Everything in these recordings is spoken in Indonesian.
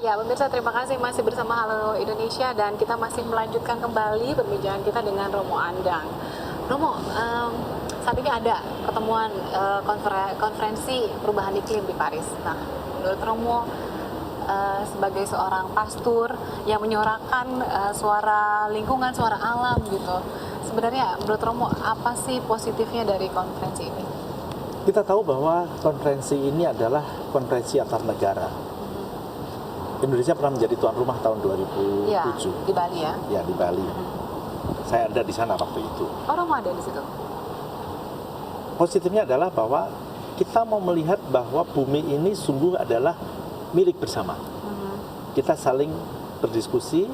Ya, pemirsa, terima kasih masih bersama Halo Indonesia dan kita masih melanjutkan kembali perbincangan kita dengan Romo Andang. Romo, saat ini ada pertemuan konferensi perubahan iklim di Paris. Nah, menurut Romo, sebagai seorang pastor yang menyuarakan suara lingkungan, suara alam gitu, sebenarnya menurut Romo apa sih positifnya dari konferensi ini? Kita tahu bahwa konferensi ini adalah konferensi antar negara. Indonesia pernah menjadi tuan rumah tahun 2007. Ya, di Bali ya? Ya, di Bali. Saya ada di sana waktu itu. Oh, Romo ada di situ? Positifnya adalah bahwa kita mau melihat bahwa bumi ini sungguh adalah milik bersama. Kita saling berdiskusi,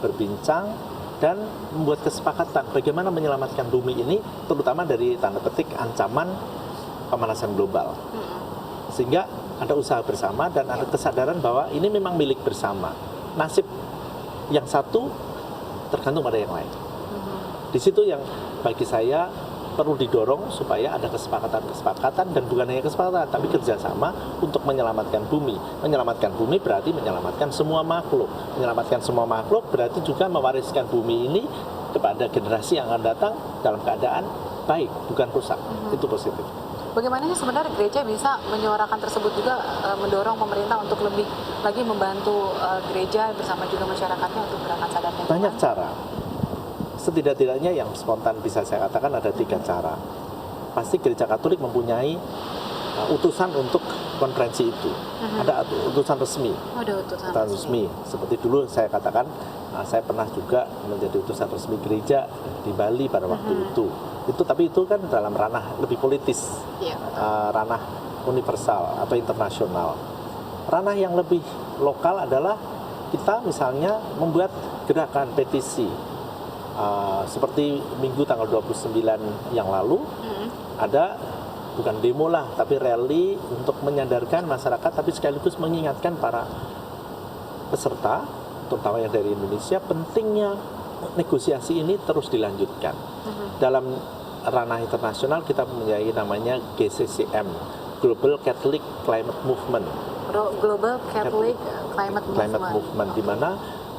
berbincang, dan membuat kesepakatan bagaimana menyelamatkan bumi ini, terutama dari tanda petik ancaman pemanasan global. Sehingga ada usaha bersama dan ada kesadaran bahwa ini memang milik bersama. Nasib yang satu tergantung pada yang lain. Di situ yang bagi saya perlu didorong supaya ada kesepakatan dan bukan hanya kesepakatan tapi kerjasama untuk menyelamatkan bumi. Menyelamatkan bumi berarti menyelamatkan semua makhluk. Menyelamatkan semua makhluk berarti juga mewariskan bumi ini kepada generasi yang akan datang dalam keadaan baik, bukan rusak. Itu positif. Bagaimana sih sebenarnya gereja bisa menyuarakan tersebut juga, mendorong pemerintah untuk lebih lagi membantu gereja bersama juga masyarakatnya untuk gerakan sadar lingkungan? Banyak cara. Setidak-tidaknya yang spontan bisa saya katakan ada 3 cara. Pasti gereja Katolik mempunyai utusan untuk konferensi itu. Ada utusan resmi. Ada utusan resmi. Seperti dulu saya katakan, saya pernah juga menjadi utusan resmi gereja di Bali pada waktu itu. Tapi itu kan dalam ranah lebih politis, ranah universal atau internasional. Ranah yang lebih lokal adalah kita misalnya membuat gerakan petisi. Seperti minggu tanggal 29 yang lalu ada bukan demo lah tapi rally untuk menyadarkan masyarakat tapi sekaligus mengingatkan para peserta terutama yang dari Indonesia pentingnya negosiasi ini terus dilanjutkan. Dalam ranah internasional kita mempunyai namanya GCCM, Global Catholic Climate Movement. Global Catholic Climate Movement di mana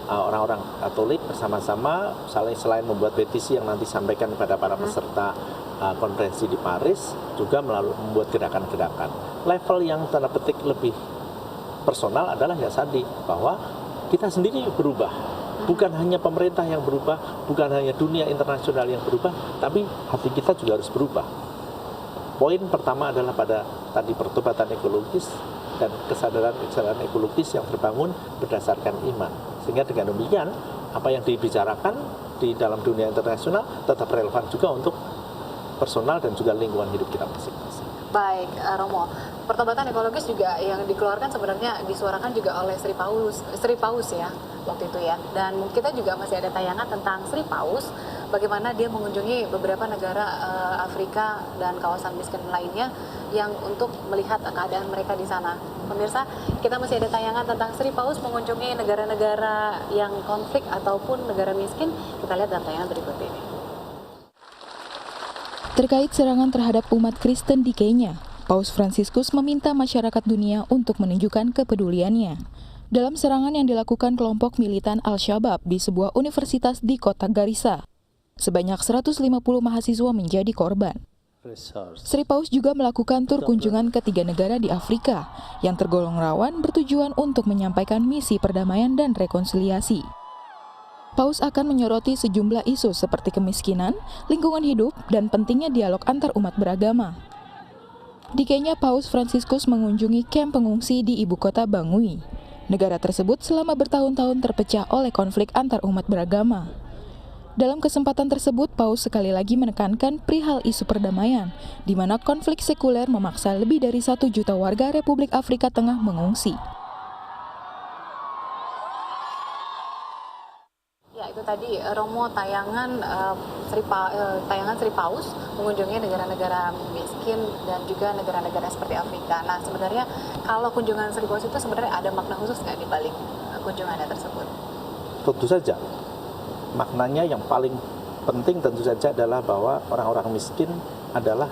orang-orang Katolik bersama-sama selain membuat petisi yang nanti disampaikan kepada para peserta konferensi di Paris, juga membuat gerakan-gerakan. Level yang tanda petik lebih personal adalah ya tadi bahwa kita sendiri berubah. Bukan hanya pemerintah yang berubah, bukan hanya dunia internasional yang berubah, tapi hati kita juga harus berubah. Poin pertama adalah pada tadi pertobatan ekologis dan kesadaran ekologis yang terbangun berdasarkan iman. Sehingga dengan demikian, apa yang dibicarakan di dalam dunia internasional tetap relevan juga untuk personal dan juga lingkungan hidup kita masing-masing. Baik, Romo. Pertobatan ekologis juga yang dikeluarkan sebenarnya disuarakan juga oleh Sri Paus ya waktu itu ya. Dan kita juga masih ada tayangan tentang Sri Paus, bagaimana dia mengunjungi beberapa negara Afrika dan kawasan miskin lainnya yang untuk melihat keadaan mereka di sana. Pemirsa, kita masih ada tayangan tentang Sri Paus mengunjungi negara-negara yang konflik ataupun negara miskin. Kita lihat dalam tayangan berikut ini. Terkait serangan terhadap umat Kristen di Kenya, Paus Fransiskus meminta masyarakat dunia untuk menunjukkan kepeduliannya. Dalam serangan yang dilakukan kelompok militan Al-Shabaab di sebuah universitas di kota Garissa, sebanyak 150 mahasiswa menjadi korban. Sri Paus juga melakukan tur kunjungan ke 3 negara di Afrika yang tergolong rawan bertujuan untuk menyampaikan misi perdamaian dan rekonsiliasi. Paus akan menyoroti sejumlah isu seperti kemiskinan, lingkungan hidup, dan pentingnya dialog antar umat beragama. Di Kenya, Paus Fransiskus mengunjungi kamp pengungsi di ibu kota Bangui. Negara tersebut selama bertahun-tahun terpecah oleh konflik antar umat beragama. Dalam kesempatan tersebut, Paus sekali lagi menekankan perihal isu perdamaian, di mana konflik sekuler memaksa lebih dari 1 juta warga Republik Afrika Tengah mengungsi. Ya, itu tadi Romo tayangan Sri Paus mengunjungi negara-negara miskin dan juga negara-negara seperti Afrika. Nah, sebenarnya kalau kunjungan Sri Paus itu sebenarnya ada makna khusus nggak di balik kunjungannya tersebut? Tentu saja. Maknanya yang paling penting tentu saja adalah bahwa orang-orang miskin adalah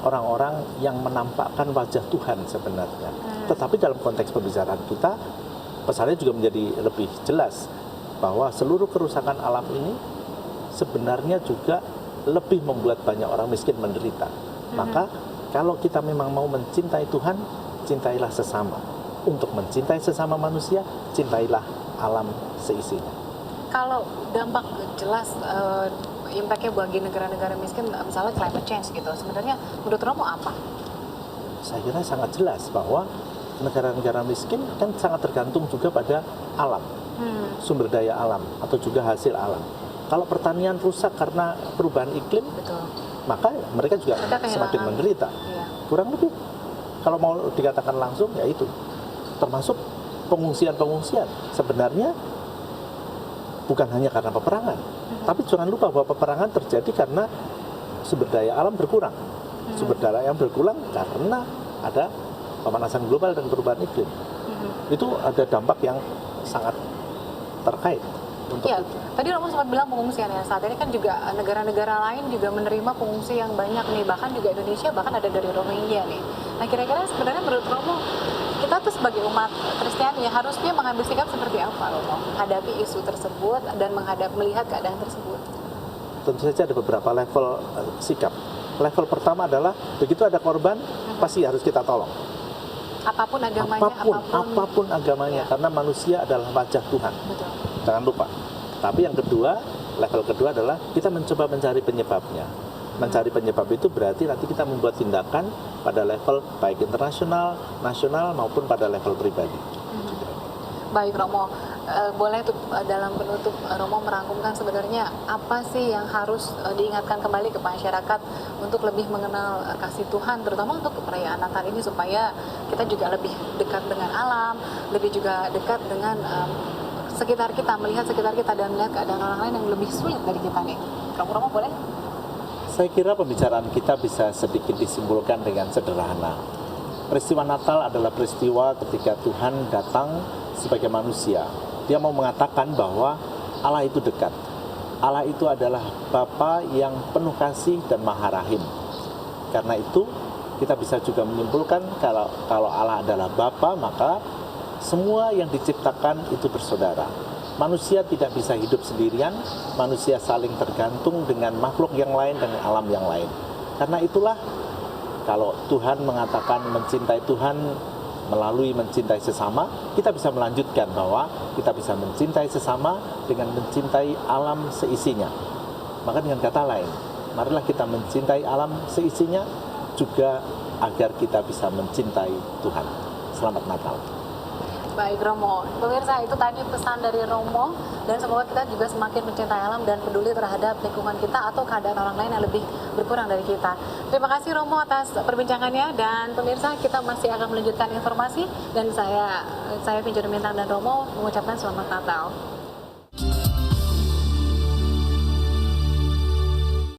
orang-orang yang menampakkan wajah Tuhan sebenarnya. Tetapi dalam konteks pembicaraan kita, pesannya juga menjadi lebih jelas bahwa seluruh kerusakan alam ini sebenarnya juga lebih membuat banyak orang miskin menderita. Maka kalau kita memang mau mencintai Tuhan, cintailah sesama. Untuk mencintai sesama manusia, cintailah alam seisinya. Kalau dampak jelas impact-nya bagi negara-negara miskin, misalnya climate change gitu, sebenarnya menurut Romo apa? Saya kira sangat jelas bahwa negara-negara miskin kan sangat tergantung juga pada alam, sumber daya alam atau juga hasil alam. Kalau pertanian rusak karena perubahan iklim, Betul. maka mereka juga Mereka semakin kehilangan. menderita. Iya. Kurang lebih, kalau mau dikatakan langsung, ya itu. Termasuk pengungsian-pengungsian. Sebenarnya bukan hanya karena peperangan, tapi jangan lupa bahwa peperangan terjadi karena sumber daya alam berkurang. Sumber daya alam berkurang karena ada pemanasan global dan perubahan iklim. Itu ada dampak yang sangat terkait untuk Iya, itu. tadi Romo sempat bilang pengungsian ya. Saat ini kan juga negara-negara lain juga menerima pengungsi yang banyak nih. Bahkan juga Indonesia, bahkan ada dari Romania nih. Nah, kira-kira sebenarnya menurut Romo, kita tuh sebagai umat Kristiani harusnya mengambil sikap seperti apa, Romo? Menghadapi isu tersebut dan melihat keadaan tersebut. Tentu saja ada beberapa level sikap. Level pertama adalah begitu ada korban, pasti harus kita tolong. Apapun agamanya, Apapun agamanya, karena manusia adalah wajah Tuhan. Betul. Jangan lupa. Tapi yang kedua, level kedua adalah kita mencoba mencari penyebabnya. Mencari penyebab itu berarti nanti kita membuat tindakan pada level baik internasional, nasional maupun pada level pribadi. Baik Romo, boleh tuh dalam penutup Romo merangkumkan sebenarnya apa sih yang harus diingatkan kembali ke masyarakat untuk lebih mengenal kasih Tuhan, terutama untuk perayaan Natal ini supaya kita juga lebih dekat dengan alam, lebih juga dekat dengan sekitar kita, melihat sekitar kita dan melihat keadaan orang lain yang lebih sulit dari kita nih. Romo boleh? Saya kira pembicaraan kita bisa sedikit disimpulkan dengan sederhana. Peristiwa Natal adalah peristiwa ketika Tuhan datang sebagai manusia. Dia mau mengatakan bahwa Allah itu dekat. Allah itu adalah Bapa yang penuh kasih dan maha rahim. Karena itu kita bisa juga menyimpulkan kalau Allah adalah Bapa, maka semua yang diciptakan itu bersaudara. Manusia tidak bisa hidup sendirian, manusia saling tergantung dengan makhluk yang lain dan alam yang lain. Karena itulah kalau Tuhan mengatakan mencintai Tuhan melalui mencintai sesama, kita bisa melanjutkan bahwa kita bisa mencintai sesama dengan mencintai alam seisinya. Maka dengan kata lain, marilah kita mencintai alam seisinya juga agar kita bisa mencintai Tuhan. Selamat Natal. Baik Romo, pemirsa itu tadi pesan dari Romo, dan semoga kita juga semakin mencintai alam dan peduli terhadap lingkungan kita atau keadaan orang lain yang lebih berkurang dari kita. Terima kasih Romo atas perbincangannya, dan pemirsa kita masih akan melanjutkan informasi, dan saya Pinjur Mintang dan Romo mengucapkan selamat Natal.